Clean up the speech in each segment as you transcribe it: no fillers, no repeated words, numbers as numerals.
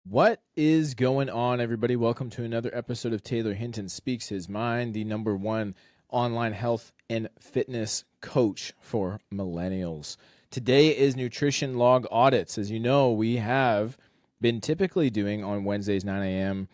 What is going on, everybody? Welcome to another episode of Taylor Hinton Speaks His Mind, the #1 online health and fitness coach for millennials. Today is Nutrition Log Audits. As you know, we have been typically doing on Wednesdays, 9 a.m.,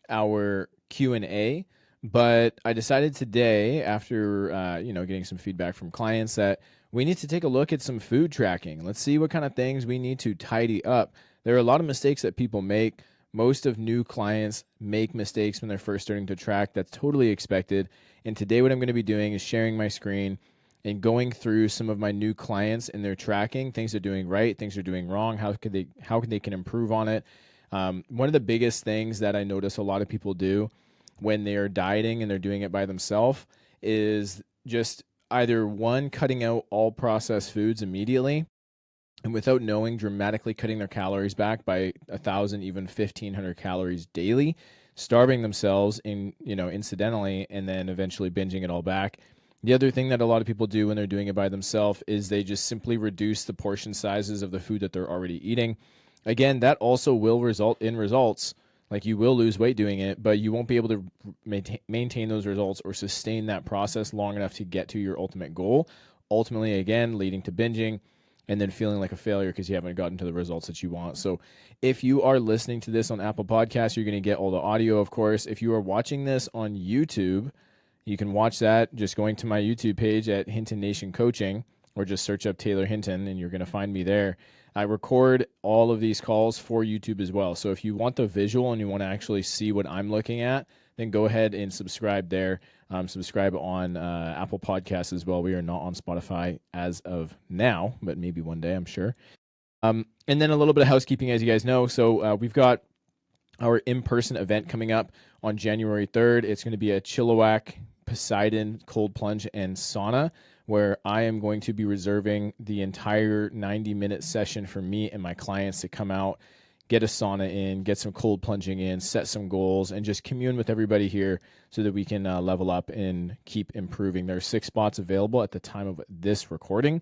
our Q&A, but I decided today, after getting some feedback from clients, that we need to take a look at some food tracking. Let's see what kind of things we need to tidy up. There are a lot of mistakes that people make. Most of new clients make mistakes when they're first starting to track. That's totally expected. And today what I'm going to be doing is sharing my screen and going through some of my new clients and their tracking, things they're doing right, things they're doing wrong, how they can improve on it. One of the biggest things that I notice a lot of people do when they are dieting and they're doing it by themselves is just either one, cutting out all processed foods immediately, and without knowing, dramatically cutting their calories back by 1,000, even 1,500 calories daily, starving themselves incidentally, and then eventually binging it all back. The other thing that a lot of people do when they're doing it by themselves is they just simply reduce the portion sizes of the food that they're already eating. Again, that also will result in results. Like, you will lose weight doing it, but you won't be able to maintain those results or sustain that process long enough to get to your ultimate goal. Ultimately, again, leading to binging and then feeling like a failure because you haven't gotten to the results that you want. So if you are listening to this on Apple Podcasts, you're going to get all the audio, of course. If you are watching this on YouTube, you can watch that just going to my YouTube page at Hinton Nation Coaching, or just search up Taylor Hinton and you're going to find me there. I record all of these calls for YouTube as well. So if you want the visual and you want to actually see what I'm looking at, then go ahead and subscribe there. Subscribe on Apple Podcasts as well. We are not on Spotify as of now, but maybe one day, I'm sure. And then a little bit of housekeeping, as you guys know. So we've got our in-person event coming up on January 3rd. It's going to be a Chilliwack Poseidon cold plunge and sauna, where I am going to be reserving the entire 90-minute session for me and my clients to come out, get a sauna in, get some cold plunging in, set some goals, and just commune with everybody here so that we can level up and keep improving. There are 6 spots available at the time of this recording,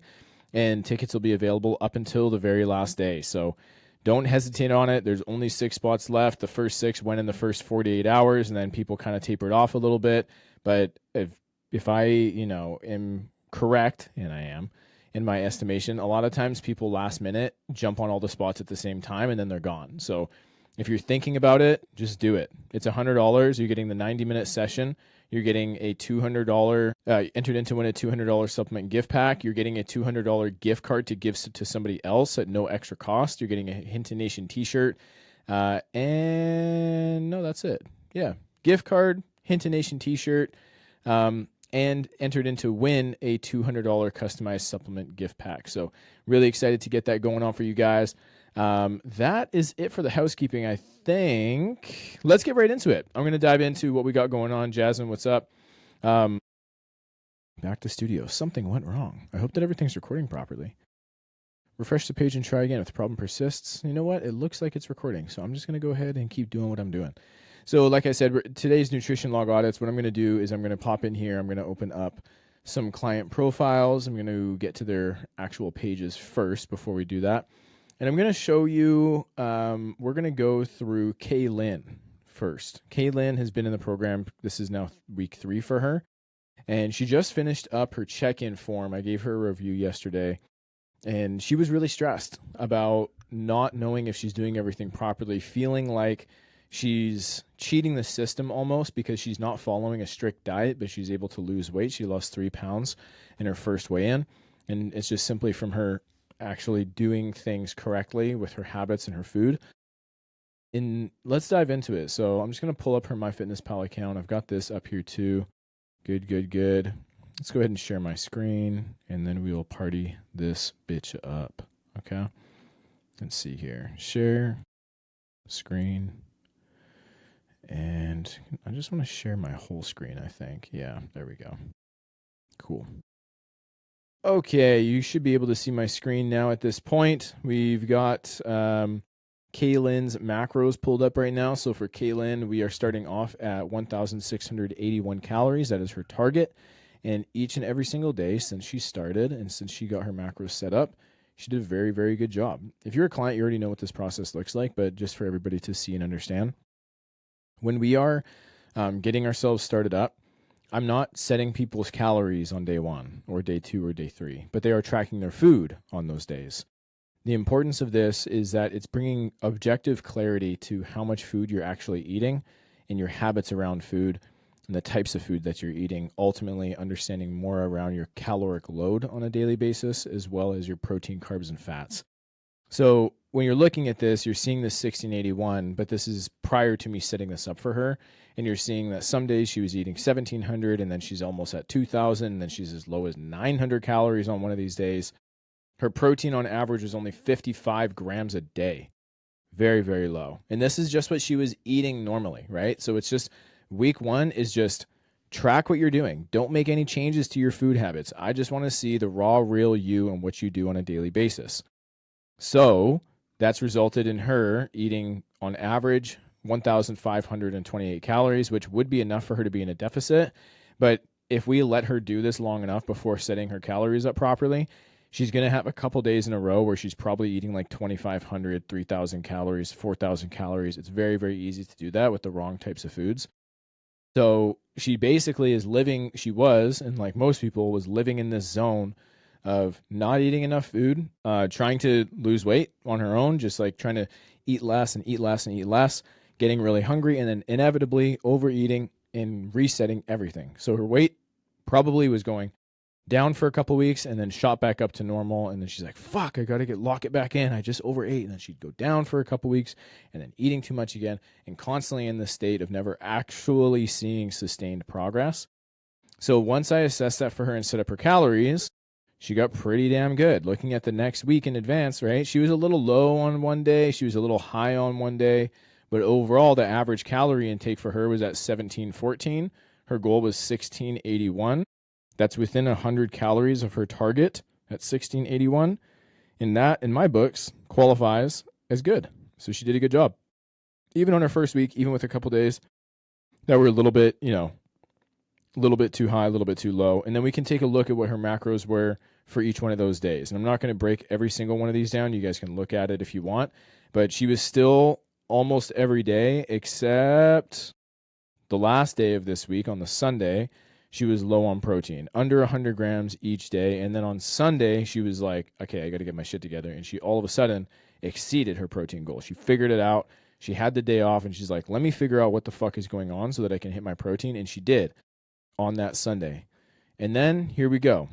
and tickets will be available up until the very last day. So don't hesitate on it. There's only 6 spots left. The first 6 went in the first 48 hours, and then people kind of tapered off a little bit. But if I, am correct, and I am, in my estimation, a lot of times people last minute jump on all the spots at the same time and then they're gone. So if you're thinking about it, just do it. It's $100. You're getting the 90-minute session. You're getting a $200 entered into a $200 supplement gift pack. You're getting a $200 gift card to give to somebody else at no extra cost. You're getting a Hinton Nation t-shirt. And no, that's it. Yeah. Gift card, Hinton Nation t-shirt. And entered into win a $200 customized supplement gift pack. So really excited to get that going on for you guys. That is it for the housekeeping, I think. Let's get right into it. I'm going to dive into what we got going on. Jasmine, what's up? Back to studio. Something went wrong. I hope that everything's recording properly. Refresh the page and try again. If the problem persists, you know what? It looks like it's recording. So I'm just going to go ahead and keep doing what I'm doing. So like I said, today's nutrition log audits, what I'm going to do is I'm going to pop in here. I'm going to open up some client profiles. I'm going to get to their actual pages first before we do that. And I'm going to show you, we're going to go through Kaylin first. Kaylin has been in the program. This is now week 3 for her. And she just finished up her check-in form. I gave her a review yesterday. And she was really stressed about not knowing if she's doing everything properly, feeling like she's cheating the system almost because she's not following a strict diet, but she's able to lose weight. She lost 3 pounds in her first weigh-in, and it's just simply from her actually doing things correctly with her habits and her food. And let's dive into it. So I'm just going to pull up her MyFitnessPal account. I've got this up here too. Good. Let's go ahead and share my screen, and then we will party this bitch up. Okay? Let's see here. Share screen. And I just want to share my whole screen, I think. Yeah, there we go. Cool. Okay, you should be able to see my screen now at this point. We've got Kaylin's macros pulled up right now. So for Kaylin, we are starting off at 1,681 calories. That is her target. And each and every single day since she started and since she got her macros set up, She did a very, very good job. If you're a client, you already know what this process looks like, but just for everybody to see and understand, when we are getting ourselves started up, I'm not setting people's calories on day 1 or day 2 or day 3, but they are tracking their food on those days. The importance of this is that it's bringing objective clarity to how much food you're actually eating and your habits around food and the types of food that you're eating, ultimately understanding more around your caloric load on a daily basis, as well as your protein, carbs, and fats. So when you're looking at this, you're seeing this 1681, but this is prior to me setting this up for her. And you're seeing that some days she was eating 1,700, and then she's almost at 2,000, and then she's as low as 900 calories on one of these days. Her protein on average was only 55 grams a day. Very, very low. And this is just what she was eating normally, right? So it's just week 1 is just track what you're doing. Don't make any changes to your food habits. I just want to see the raw, real you and what you do on a daily basis. So that's resulted in her eating on average 1,528 calories, which would be enough for her to be in a deficit. But if we let her do this long enough before setting her calories up properly, she's going to have a couple days in a row where she's probably eating like 2,500, 3,000 calories, 4,000 calories. It's very, very easy to do that with the wrong types of foods. So she basically is living, she was, and like most people, was living in this zone of not eating enough food, trying to lose weight on her own, just like trying to eat less and eat less and eat less, getting really hungry, and then inevitably overeating and resetting everything. So her weight probably was going down for a couple weeks and then shot back up to normal. And then she's like, fuck, I got to lock it back in. I just overate. And then she'd go down for a couple weeks and then eating too much again, and constantly in this state of never actually seeing sustained progress. So once I assessed that for her and set up her calories, she got pretty damn good. Looking at the next week in advance, right? She was a little low on one day. She was a little high on one day. But overall, the average calorie intake for her was at 1714. Her goal was 1681. That's within 100 calories of her target at 1681. And that, in my books, qualifies as good. So she did a good job. Even on her first week, even with a couple days that were a little bit, a little bit too high, a little bit too low. And then we can take a look at what her macros were for each one of those days. And I'm not going to break every single one of these down. You guys can look at it if you want. But she was still almost every day except the last day of this week on the Sunday. She was low on protein, under 100 grams each day. And then on Sunday, she was like, okay, I got to get my shit together. And she all of a sudden exceeded her protein goal. She figured it out. She had the day off and she's like, let me figure out what the fuck is going on so that I can hit my protein. And she did on that Sunday. And then here we go.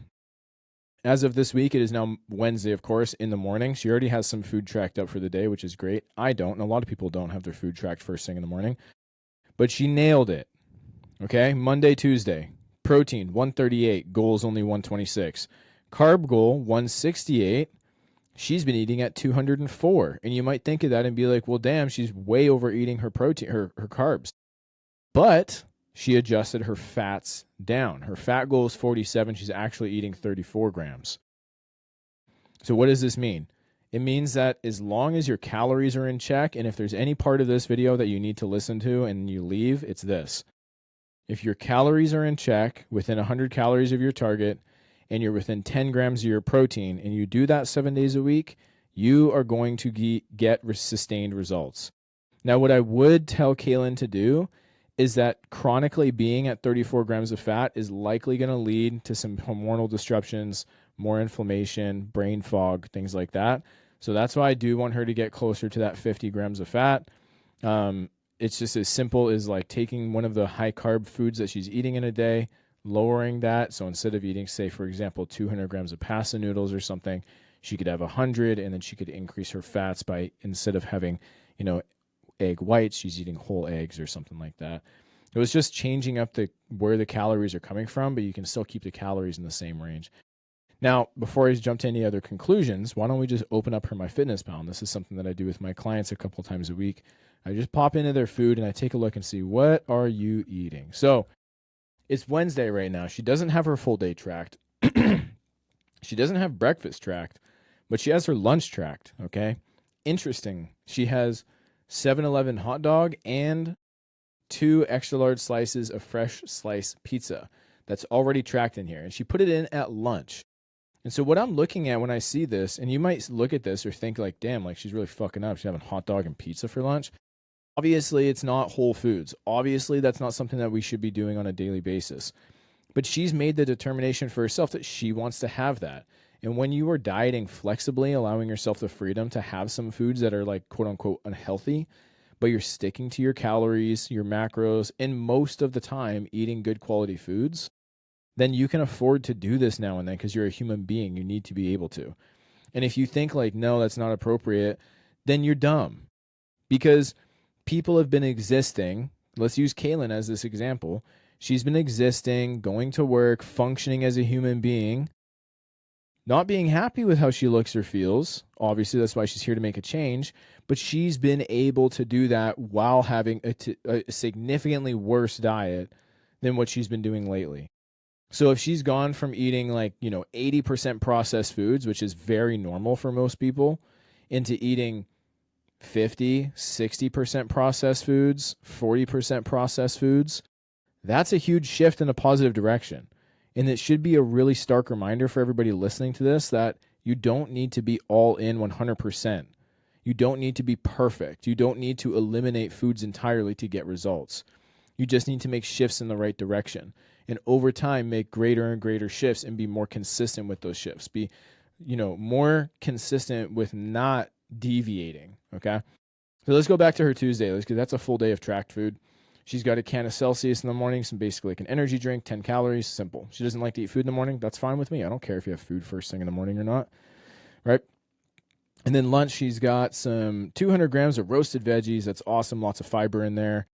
As of this week, it is now Wednesday, of course, in the morning. She already has some food tracked up for the day, which is great. I don't, and a lot of people don't have their food tracked first thing in the morning. But she nailed it. Okay, Monday, Tuesday. Protein, 138. Goal is only 126. Carb goal, 168. She's been eating at 204. And you might think of that and be like, well, damn, she's way overeating her protein, her carbs. But she adjusted her fats down. Her fat goal is 47. She's actually eating 34 grams. So what does this mean? It means that as long as your calories are in check, and if there's any part of this video that you need to listen to and you leave, it's this. If your calories are in check, within 100 calories of your target, and you're within 10 grams of your protein, and you do that 7 days a week, you are going to get sustained results. Now, what I would tell Kaylin to do is that chronically being at 34 grams of fat is likely going to lead to some hormonal disruptions, more inflammation, brain fog, things like that. So that's why I do want her to get closer to that 50 grams of fat. It's just as simple as like taking one of the high carb foods that she's eating in a day, lowering that. So instead of eating, say, for example, 200 grams of pasta noodles or something, she could have 100, and then she could increase her fats by, instead of having, egg whites, she's eating whole eggs or something like that. It was just changing up where the calories are coming from, but you can still keep the calories in the same range. Now, before I jump to any other conclusions, why don't we just open up her MyFitnessPal? And this is something that I do with my clients a couple times a week. I just pop into their food and I take a look and see, what are you eating? So it's Wednesday right now. She doesn't have her full day tracked. She doesn't have breakfast tracked, but she has her lunch tracked, okay? Interesting. She has 7-Eleven hot dog and 2 extra large slices of fresh sliced pizza that's already tracked in here. And she put it in at lunch. And so what I'm looking at when I see this, and you might look at this or think like, damn, like she's really fucking up. She's having hot dog and pizza for lunch. Obviously, it's not whole foods. Obviously, that's not something that we should be doing on a daily basis. But she's made the determination for herself that she wants to have that. And when you are dieting flexibly, allowing yourself the freedom to have some foods that are like quote unquote unhealthy, but you're sticking to your calories, your macros, and most of the time eating good quality foods, then you can afford to do this now and then because you're a human being. You need to be able to. And if you think like, no, that's not appropriate, then you're dumb because people have been existing. Let's use Kaylin as this example. She's been existing, going to work, functioning as a human being, not being happy with how she looks or feels. Obviously, that's why she's here to make a change. But she's been able to do that while having a significantly worse diet than what she's been doing lately. So if she's gone from eating 80% processed foods, which is very normal for most people, into eating 50, 60% processed foods, 40% processed foods, that's a huge shift in a positive direction. And it should be a really stark reminder for everybody listening to this that you don't need to be all in 100%. You don't need to be perfect. You don't need to eliminate foods entirely to get results. You just need to make shifts in the right direction. And over time, make greater and greater shifts and be more consistent with those shifts. Be, more consistent with not deviating, okay? So let's go back to her Tuesday, because that's a full day of tracked food. She's got a can of Celsius in the morning, some basically like an energy drink, 10 calories, simple. She doesn't like to eat food in the morning. That's fine with me. I don't care if you have food first thing in the morning or not, right? And then lunch, she's got some 200 grams of roasted veggies. That's awesome. Lots of fiber in there.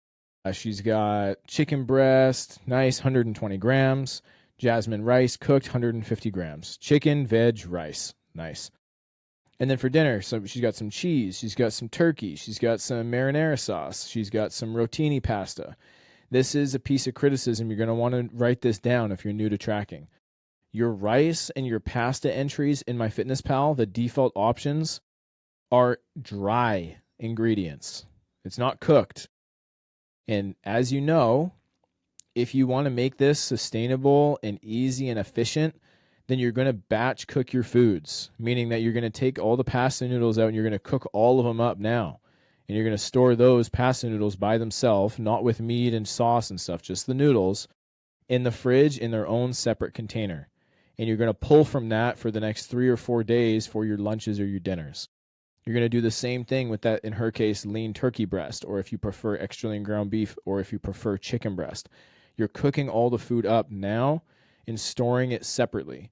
She's got chicken breast, nice, 120 grams. Jasmine rice, cooked, 150 grams. Chicken, veg, rice, nice. And then for dinner, so she's got some cheese, she's got some turkey, she's got some marinara sauce, she's got some rotini pasta. This is a piece of criticism. You're going to want to write this down if you're new to tracking. Your rice and your pasta entries in MyFitnessPal, the default options, are dry ingredients. It's not cooked. And as you know, if you want to make this sustainable and easy and efficient, then you're going to batch cook your foods, meaning that you're going to take all the pasta noodles out and you're going to cook all of them up now. And you're going to store those pasta noodles by themselves, not with meat and sauce and stuff, just the noodles, in the fridge in their own separate container. And you're going to pull from that for the next 3 or 4 days for your lunches or your dinners. You're going to do the same thing with that, in her case, lean turkey breast, or if you prefer extra lean ground beef, or if you prefer chicken breast. You're cooking all the food up now and storing it separately.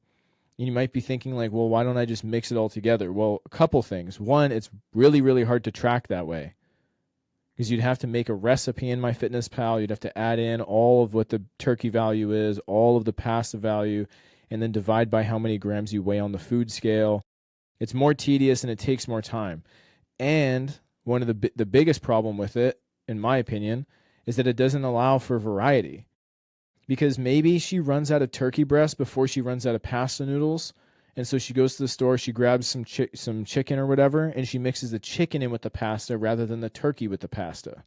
You might be thinking like, well, why don't I just mix it all together? Well, a couple things. One, it's really, really hard to track that way because you'd have to make a recipe in MyFitnessPal. You'd have to add in all of what the turkey value is, all of the pasta value, and then divide by how many grams you weigh on the food scale. It's more tedious and it takes more time. And one of the biggest problem with it, in my opinion, is that it doesn't allow for variety. Because maybe she runs out of turkey breast before she runs out of pasta noodles. And so she goes to the store, she grabs some chicken or whatever, and she mixes the chicken in with the pasta rather than the turkey with the pasta.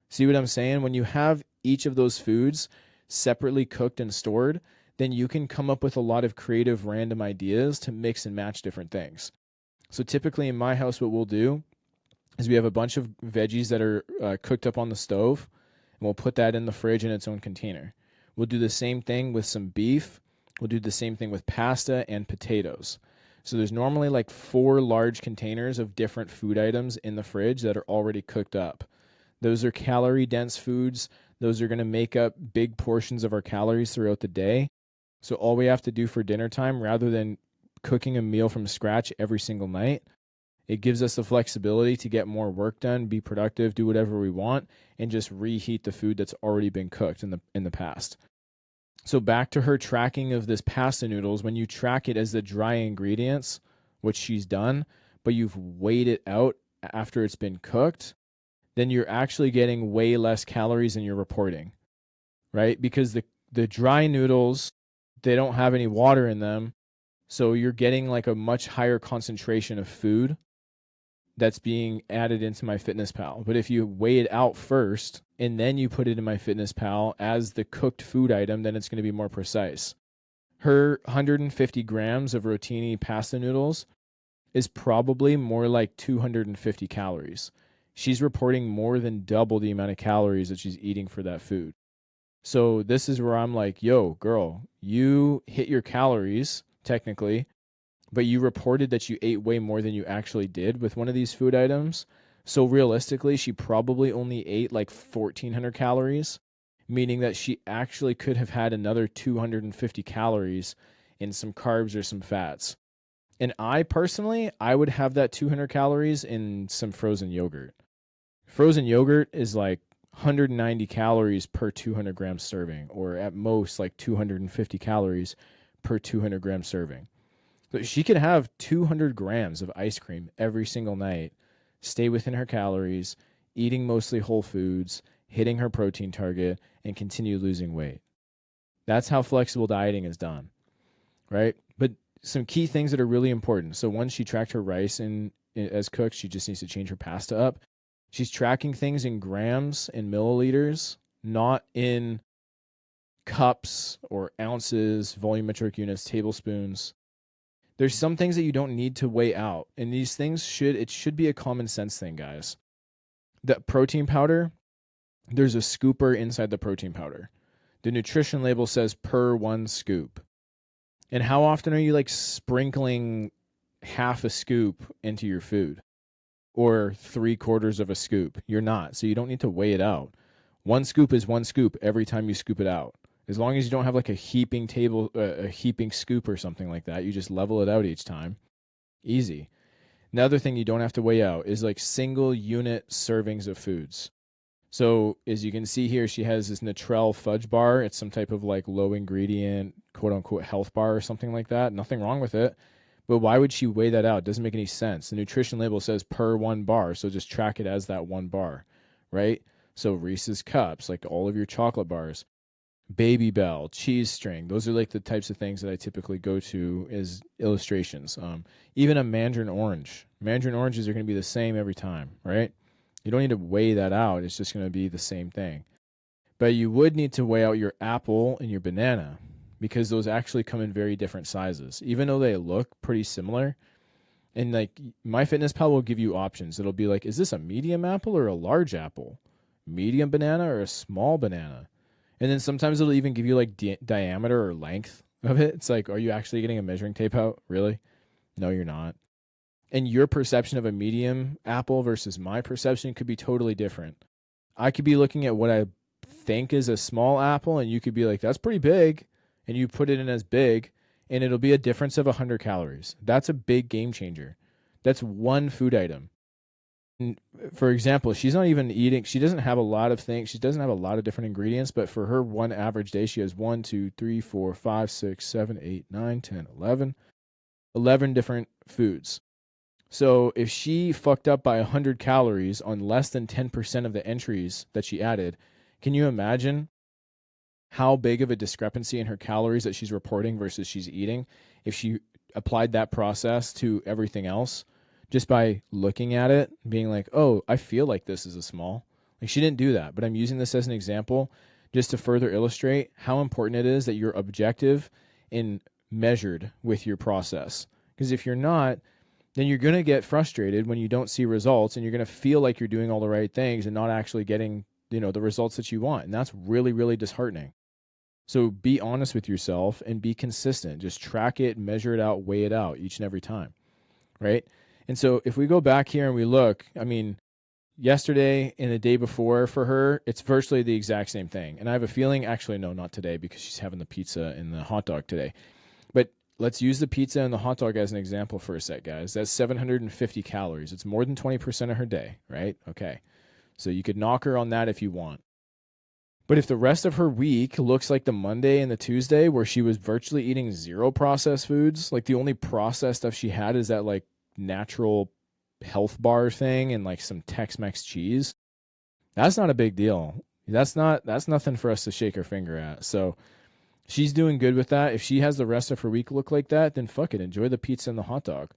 See what I'm saying? When you have each of those foods separately cooked and stored, then you can come up with a lot of creative random ideas to mix and match different things. So typically in my house, what we'll do is we have a bunch of veggies that are cooked up on the stove, and we'll put that in the fridge in its own container. We'll do the same thing with some beef. We'll do the same thing with pasta and potatoes. So there's normally like 4 large containers of different food items in the fridge that are already cooked up. Those are calorie-dense foods. Those are going to make up big portions of our calories throughout the day. So all we have to do for dinner time, rather than cooking a meal from scratch every single night, it gives us the flexibility to get more work done, be productive, do whatever we want, and just reheat the food that's already been cooked in the past. So back to her tracking of this pasta noodles, when you track it as the dry ingredients, which she's done, but you've weighed it out after it's been cooked, then you're actually getting way less calories than you're reporting, right? Because the dry noodles, they don't have any water in them, so you're getting like a much higher concentration of food that's being added into MyFitnessPal. But if you weigh it out first and then you put it in MyFitnessPal as the cooked food item, then it's going to be more precise. her 150 grams of rotini pasta noodles is probably more like 250 calories. She's reporting more than double the amount of calories that she's eating for that food. So this is where I'm like, yo, girl, you hit your calories technically, but you reported that you ate way more than you actually did with one of these food items. So realistically, she probably only ate like 1,400 calories, meaning that she actually could have had another 250 calories in some carbs or some fats. And I personally, I would have that 200 calories in some frozen yogurt. Frozen yogurt is like 190 calories per 200 gram serving, or at most like 250 calories per 200 gram serving. So she could have 200 grams of ice cream every single night, stay within her calories, eating mostly whole foods, hitting her protein target, and continue losing weight. That's how flexible dieting is done, right? But some key things that are really important. So once she tracked her rice as cooked, she just needs to change her pasta up. She's tracking things in grams and milliliters, not in cups or ounces, volumetric units, tablespoons. There's some things that you don't need to weigh out, and these things should be a common sense thing, guys. The protein powder, there's a scooper inside the protein powder. The nutrition label says per 1 scoop. And how often are you like sprinkling half a scoop into your food or 3/4 of a scoop? You're not. So you don't need to weigh it out. 1 scoop is 1 scoop every time you scoop it out. As long as you don't have like a heaping scoop or something like that, you just level it out each time. Easy. Another thing you don't have to weigh out is like single unit servings of foods. So as you can see here, she has this Natrel fudge bar. It's some type of like low ingredient, quote unquote, health bar or something like that. Nothing wrong with it. But why would she weigh that out? It doesn't make any sense. The nutrition label says per 1 bar. So just track it as that 1 bar, right? So Reese's Cups, like all of your chocolate bars, Baby Bell, Cheese String. Those are like the types of things that I typically go to as illustrations. Even a Mandarin Orange. Mandarin oranges are going to be the same every time, right? You don't need to weigh that out. It's just going to be the same thing. But you would need to weigh out your apple and your banana because those actually come in very different sizes, even though they look pretty similar. And like MyFitnessPal will give you options. It'll be like, is this a medium apple or a large apple? Medium banana or a small banana? And then sometimes it'll even give you like diameter or length of it. It's like, are you actually getting a measuring tape out? Really? No, you're not. And your perception of a medium apple versus my perception could be totally different. I could be looking at what I think is a small apple, and you could be like, that's pretty big. And you put it in as big, and it'll be a difference of 100 calories. That's a big game changer. That's one food item. And for example, she's not even eating, she doesn't have a lot of things. She doesn't have a lot of different ingredients, but for her one average day, she has 1, 2, 3, 4, 5, 6, 7, 8, 9, 10, 11 different foods. So if she fucked up by 100 calories on less than 10% of the entries that she added, can you imagine how big of a discrepancy in her calories that she's reporting versus she's eating if she applied that process to everything else just by looking at it, being like, oh, I feel like this is a small. Like she didn't do that, but I'm using this as an example just to further illustrate how important it is that you're objective and measured with your process. Because if you're not, then you're going to get frustrated when you don't see results, and you're going to feel like you're doing all the right things and not actually getting, the results that you want. And that's really, really disheartening. So be honest with yourself and be consistent. Just track it, measure it out, weigh it out each and every time, right? And so if we go back here and we look, I mean, yesterday and the day before for her, it's virtually the exact same thing. And I have a feeling, actually, no, not today because she's having the pizza and the hot dog today. But let's use the pizza and the hot dog as an example for a sec, guys. That's 750 calories. It's more than 20% of her day, right? Okay. So you could knock her on that if you want. But if the rest of her week looks like the Monday and the Tuesday where she was virtually eating zero processed foods, like the only processed stuff she had is that like natural health bar thing and like some Tex-Mex cheese, that's not a big deal. That's nothing for us to shake our finger at. So she's doing good with that. If she has the rest of her week look like that, then fuck it. Enjoy the pizza and the hot dog.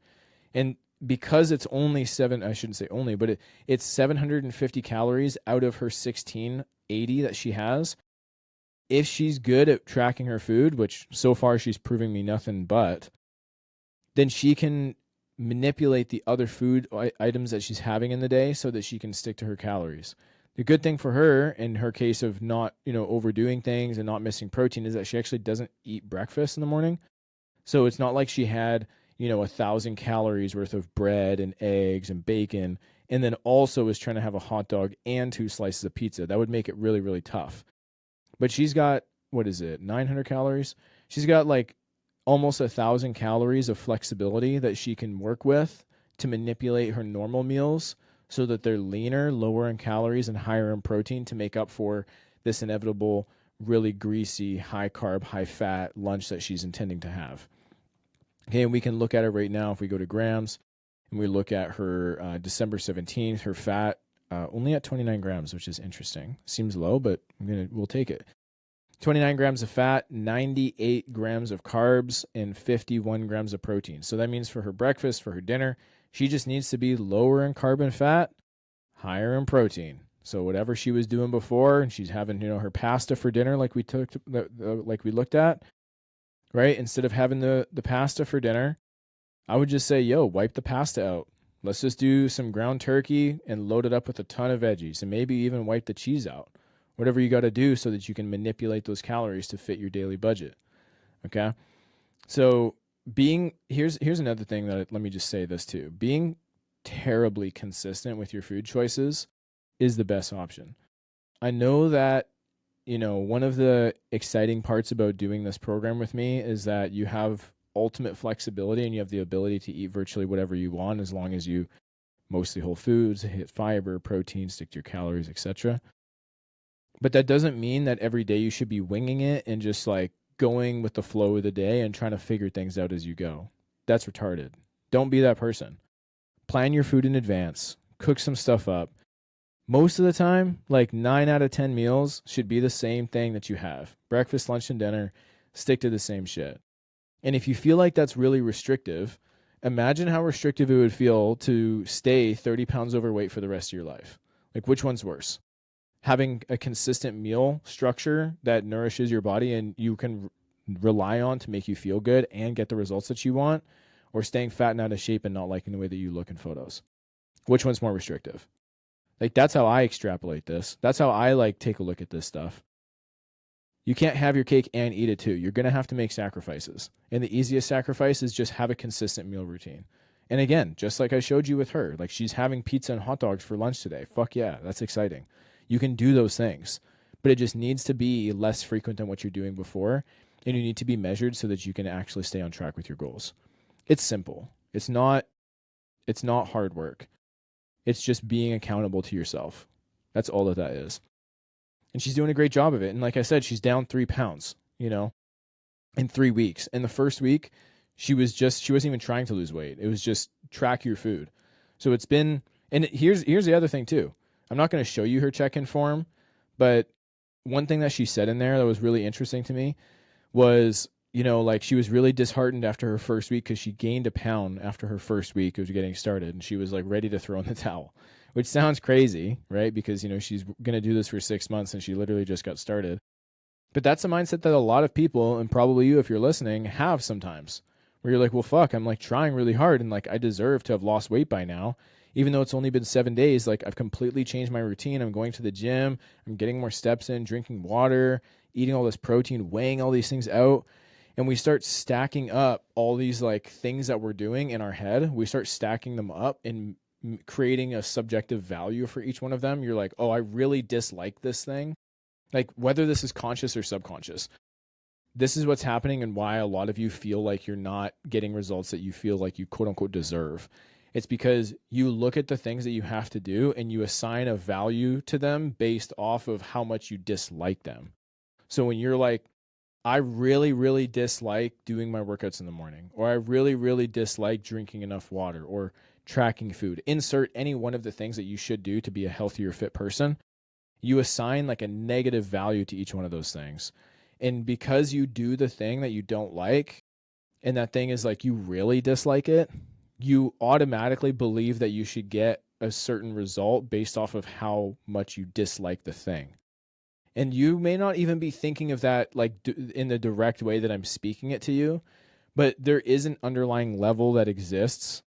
And because it's only I shouldn't say only, but it's 750 calories out of her 1680 that she has. if she's good at tracking her food, which so far she's proving me nothing but, then she can manipulate the other food items that she's having in the day so that she can stick to her calories. The good thing for her in her case of not, overdoing things and not missing protein is that she actually doesn't eat breakfast in the morning. So it's not like she had, 1,000 calories worth of bread and eggs and bacon, and then also is trying to have a hot dog and 2 slices of pizza. That would make it really, really tough. But she's got, what is it, 900 calories? She's got like almost 1,000 calories of flexibility that she can work with to manipulate her normal meals so that they're leaner, lower in calories, and higher in protein to make up for this inevitable, really greasy, high carb, high fat lunch that she's intending to have. Okay, and we can look at it right now if we go to grams and we look at her December 17th, her fat only at 29 grams, which is interesting. Seems low, but we'll take it. 29 grams of fat, 98 grams of carbs, and 51 grams of protein. So that means for her breakfast, for her dinner, she just needs to be lower in carb and fat, higher in protein. So whatever she was doing before, and she's having, her pasta for dinner like we looked at, right? Instead of having the pasta for dinner, I would just say, wipe the pasta out. Let's just do some ground turkey and load it up with a ton of veggies and maybe even wipe the cheese out. Whatever you got to do so that you can manipulate those calories to fit your daily budget. Okay. So here's another thing that, let me just say this too. Being terribly consistent with your food choices is the best option. I know that, one of the exciting parts about doing this program with me is that you have ultimate flexibility and you have the ability to eat virtually whatever you want as long as you mostly whole foods, hit fiber, protein, stick to your calories, etc. But that doesn't mean that every day you should be winging it and just like going with the flow of the day and trying to figure things out as you go. That's retarded. Don't be that person. Plan your food in advance. Cook some stuff up. Most of the time, like 9 out of 10 meals should be the same thing that you have. Breakfast, lunch, and dinner, stick to the same shit. And if you feel like that's really restrictive, imagine how restrictive it would feel to stay 30 pounds overweight for the rest of your life. Like, which one's worse? Having a consistent meal structure that nourishes your body and you can rely on to make you feel good and get the results that you want, or staying fat and out of shape and not liking the way that you look in photos? Which one's more restrictive? Like, that's how I extrapolate this. That's how I take a look at this stuff. You can't have your cake and eat it too. You're going to have to make sacrifices. And the easiest sacrifice is just have a consistent meal routine. And again, just like I showed you with her, like she's having pizza and hot dogs for lunch today. Fuck yeah, that's exciting. You can do those things, but it just needs to be less frequent than what you're doing before. And you need to be measured so that you can actually stay on track with your goals. It's simple. It's not hard work. It's just being accountable to yourself. That's all that is. And she's doing a great job of it. And like I said, she's down 3 pounds, in 3 weeks. In the first week, she wasn't even trying to lose weight. It was just track your food. So it's been, and here's the other thing too. I'm not going to show you her check-in form, but one thing that she said in there that was really interesting to me was, she was really disheartened after her first week because she gained a pound after her first week of getting started. And she was like ready to throw in the towel, which sounds crazy, right? Because, she's going to do this for 6 months and she literally just got started. But that's a mindset that a lot of people, and probably you if you're listening, have sometimes, where you're like, well, fuck, I'm trying really hard and I deserve to have lost weight by now. Even though it's only been 7 days, I've completely changed my routine. I'm going to the gym. I'm getting more steps in, drinking water, eating all this protein, weighing all these things out. And we start stacking up all these things that we're doing in our head. We start stacking them up and creating a subjective value for each one of them. You're like, oh, I really dislike this thing. Whether this is conscious or subconscious, this is what's happening and why a lot of you feel like you're not getting results that you feel like you quote unquote deserve. It's because you look at the things that you have to do and you assign a value to them based off of how much you dislike them. So when you're like, I really, really dislike doing my workouts in the morning, or I really, really dislike drinking enough water or tracking food, insert any one of the things that you should do to be a healthier, fit person, you assign a negative value to each one of those things. And because you do the thing that you don't like, and that thing is you really dislike it, you automatically believe that you should get a certain result based off of how much you dislike the thing. And you may not even be thinking of that like in the direct way that I'm speaking it to you, but there is an underlying level that exists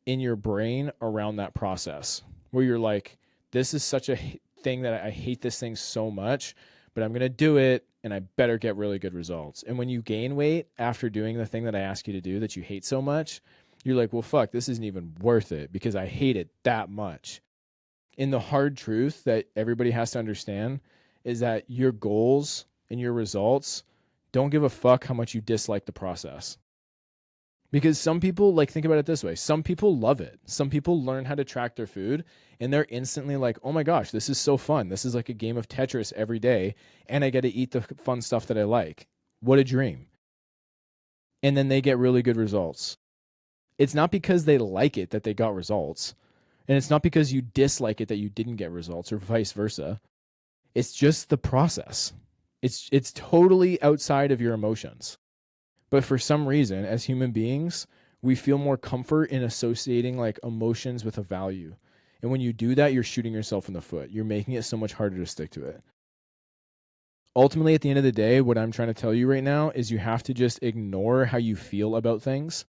in your brain around that process where you're like, this is such a thing that I hate this thing so much, but I'm going to do it and I better get really good results. And when you gain weight after doing the thing that I ask you to do that you hate so much, you're like, well, fuck, this isn't even worth it because I hate it that much. And the hard truth that everybody has to understand is that your goals and your results don't give a fuck how much you dislike the process. Because some people, like, think about it this way. Some people love it. Some people learn how to track their food and they're instantly like, oh my gosh, this is so fun. This is like a game of Tetris every day. And I get to eat the fun stuff that I like. What a dream. And then they get really good results. It's not because they like it that they got results. And it's not because you dislike it that you didn't get results or vice versa. It's just the process. It's totally outside of your emotions. But for some reason, as human beings, we feel more comfort in associating like emotions with a value. And when you do that, you're shooting yourself in the foot. You're making it so much harder to stick to it. Ultimately, at the end of the day, what I'm trying to tell you right now is you have to just ignore how you feel about things.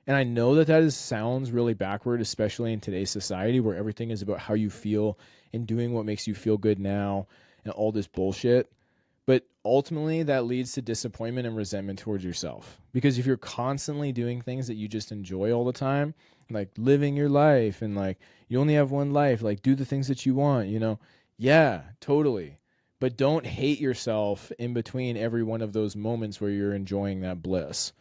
And I know that sounds really backward, especially in today's society where everything is about how you feel and doing what makes you feel good now and all this bullshit. But ultimately, that leads to disappointment and resentment towards yourself. Because if you're constantly doing things that you just enjoy all the time, like living your life and like you only have one life, like do the things that you want, you know? Yeah, totally. But don't hate yourself in between every one of those moments where you're enjoying that bliss.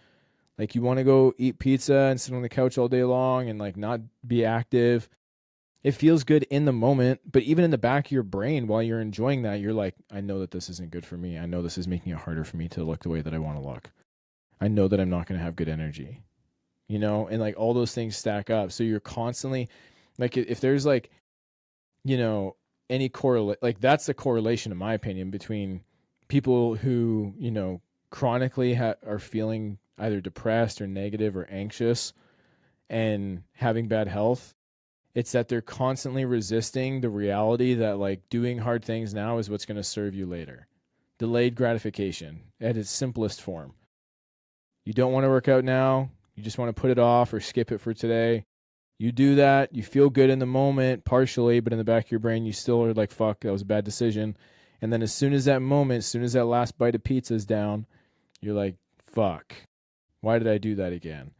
Like you want to go eat pizza and sit on the couch all day long and like not be active. It feels good in the moment, but even in the back of your brain while you're enjoying that, you're like, I know that this isn't good for me. I know this is making it harder for me to look the way that I want to look. I know that I'm not going to have good energy, you know, and like all those things stack up. So you're constantly like, if there's like, you know, any correlate, like that's the correlation, in my opinion, between people who, you know, chronically are feeling either depressed or negative or anxious and having bad health. It's that they're constantly resisting the reality that like doing hard things now is what's going to serve you later. Delayed gratification at its simplest form. You don't want to work out now. You just want to put it off or skip it for today. You do that. You feel good in the moment, partially, but in the back of your brain, you still are like, fuck, that was a bad decision. And then as soon as that moment, as soon as that last bite of pizza is down, you're like, fuck, why did I do that again?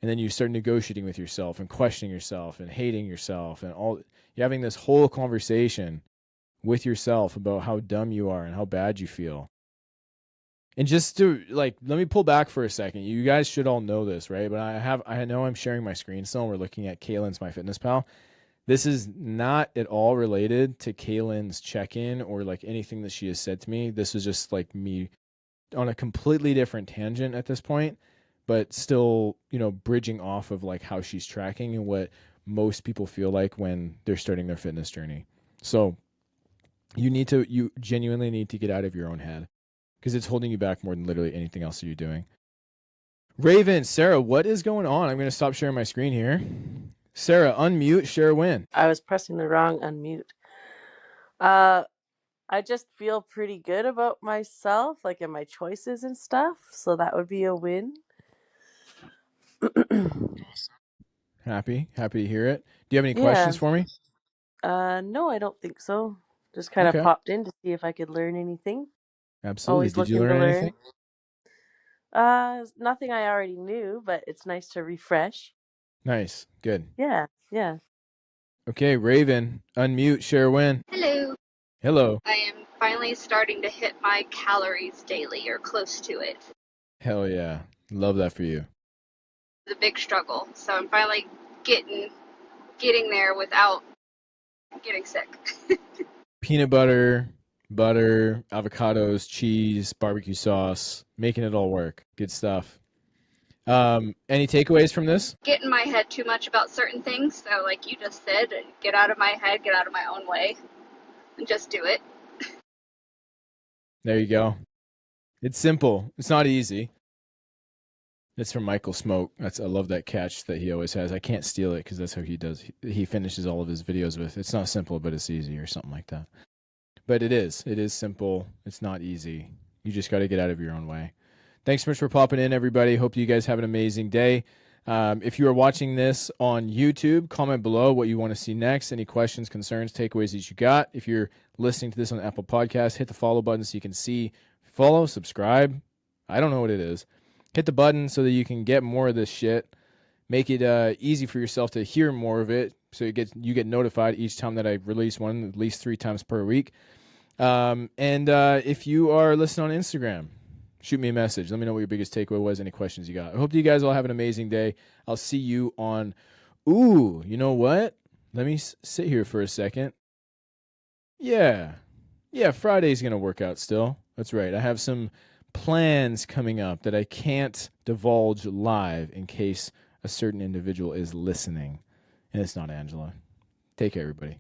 And then you start negotiating with yourself and questioning yourself and hating yourself and all. You're having this whole conversation with yourself about how dumb you are and how bad you feel. And just to like, let me pull back for a second. You guys should all know this, right? But I know I'm sharing my screen still. And we're looking at Kaylin's MyFitnessPal. This is not at all related to Kaylin's check-in or like anything that she has said to me. This is just like me on a completely different tangent at this point, but still, you know, bridging off of like how she's tracking and what most people feel like when they're starting their fitness journey. So you genuinely need to get out of your own head because it's holding you back more than literally anything else that you're doing. Raven, Sarah, what is going on? I'm going to stop sharing my screen here. Sarah, unmute, share a win. I was pressing the wrong unmute. I just feel pretty good about myself, like in my choices and stuff. So that would be a win. Happy to hear it. Do you have any Yeah. questions for me? No, I don't think so. Just kind of Okay. popped in to see if I could learn anything. Absolutely. Always Did you looking learn to learn. anything? Nothing I already knew, but it's nice to refresh. Nice. Good. Yeah. Okay, Raven, unmute, share a win. Hello. Hello. I am finally starting to hit my calories daily or close to it. Hell yeah. Love that for you. It's a big struggle. So I'm finally getting there without getting sick. Peanut butter, avocados, cheese, barbecue sauce, making it all work. Good stuff. Any takeaways from this? Get in my head too much about certain things. So like you just said, get out of my head, get out of my own way, and just do it. There you go. It's simple. It's not easy. It's from Michael Smoke. I love that catch that he always has. I can't steal it because that's how he does. He finishes all of his videos with, it's not simple, but it's easy or something like that. but it is simple. It's not easy. You just got to get out of your own way. Thanks so much for popping in, everybody. Hope you guys have an amazing day. If you are watching this on YouTube, comment below what you want to see next. Any questions, concerns, takeaways that you got. If you're listening to this on Apple Podcasts, hit the follow button so you can see, follow, subscribe. I don't know what it is. Hit the button so that you can get more of this shit. Make it easy for yourself to hear more of it, so you get notified each time that I release one, at least 3 times per week. And if you are listening on Instagram, shoot me a message. Let me know what your biggest takeaway was, any questions you got. I hope you guys all have an amazing day. I'll see you on, you know what? Let me sit here for a second. Yeah, Friday's going to work out still. That's right. I have some plans coming up that I can't divulge live in case a certain individual is listening. And it's not Angela. Take care, everybody.